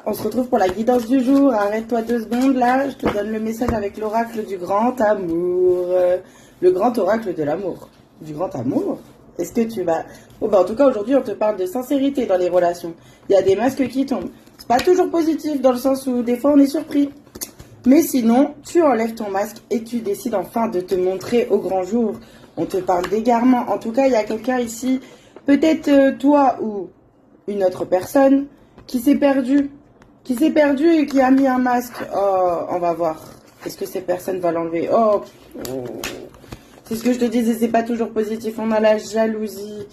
on se retrouve pour la guidance du jour. Arrête-toi 2 secondes, là, je te donne le message avec l'oracle du grand amour. Le grand oracle de l'amour. Du grand amour? Est-ce que tu vas... Bon, bah, en tout cas, aujourd'hui, on te parle de sincérité dans les relations. Il y a des masques qui tombent. C'est pas toujours positif, dans le sens où, des fois, on est surpris. Mais sinon, tu enlèves ton masque et tu décides enfin de te montrer au grand jour. On te parle d'égarement. En tout cas, il y a quelqu'un ici, peut-être toi ou une autre personne, qui s'est perdue et qui a mis un masque. Oh, on va voir. Est-ce que cette personne va l'enlever? Oh, c'est ce que je te disais, c'est pas toujours positif. On a la jalousie.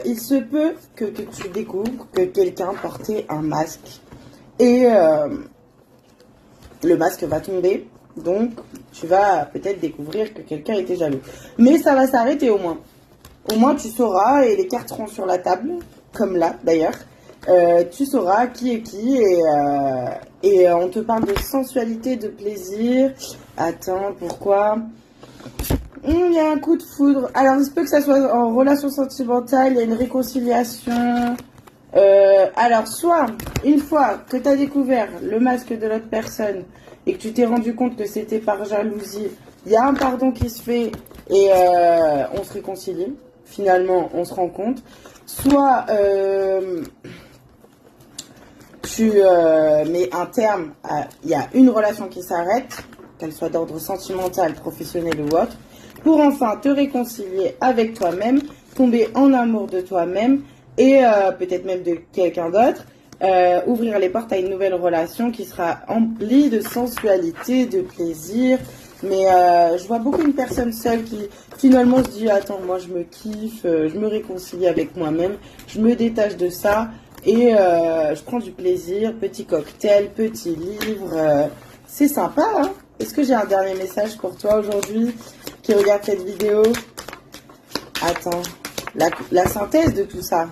Il se peut que tu découvres que quelqu'un portait un masque. Et le masque va tomber. Donc, tu vas peut-être découvrir que quelqu'un était jaloux. Mais ça va s'arrêter au moins. Au moins, tu sauras, et les cartes seront sur la table, comme là d'ailleurs. Tu sauras qui est qui, et on te parle de sensualité, de plaisir. Attends, pourquoi? Il y a un coup de foudre. Alors, il se peut que ça soit en relation sentimentale, il y a une réconciliation. Alors, soit, une fois que tu as découvert le masque de l'autre personne et que tu t'es rendu compte que c'était par jalousie, il y a un pardon qui se fait et on se réconcilie. Finalement, on se rend compte. Soit tu mets un terme à... Il y a une relation qui s'arrête, qu'elle soit d'ordre sentimental, professionnel ou autre, pour enfin te réconcilier avec toi-même, tomber en amour de toi-même et peut-être même de quelqu'un d'autre, ouvrir les portes à une nouvelle relation qui sera emplie de sensualité, de plaisir. Mais je vois beaucoup une personne seule qui finalement se dit attends, moi je me kiffe, je me réconcilie avec moi-même, je me détache de ça et je prends du plaisir, petit cocktail, petit livre, c'est sympa hein. Est-ce que j'ai un dernier message pour toi aujourd'hui qui regarde cette vidéo? Attends, la synthèse de tout ça.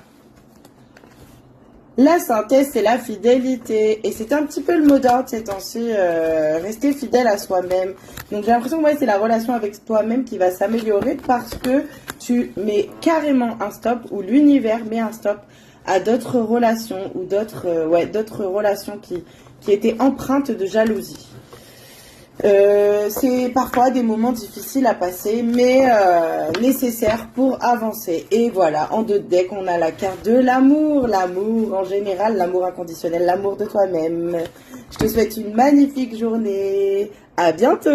La synthèse, c'est la fidélité. Et c'est un petit peu le mot d'ordre ces temps-ci, rester fidèle à soi-même. Donc j'ai l'impression que ouais, c'est la relation avec toi-même qui va s'améliorer parce que tu mets carrément un stop, ou l'univers met un stop à d'autres relations, ou d'autres relations qui étaient empreintes de jalousie. C'est parfois des moments difficiles à passer, mais nécessaires pour avancer. Et voilà, en 2 decks, on a la carte de l'amour. L'amour en général, l'amour inconditionnel, l'amour de toi-même. Je te souhaite une magnifique journée. À bientôt!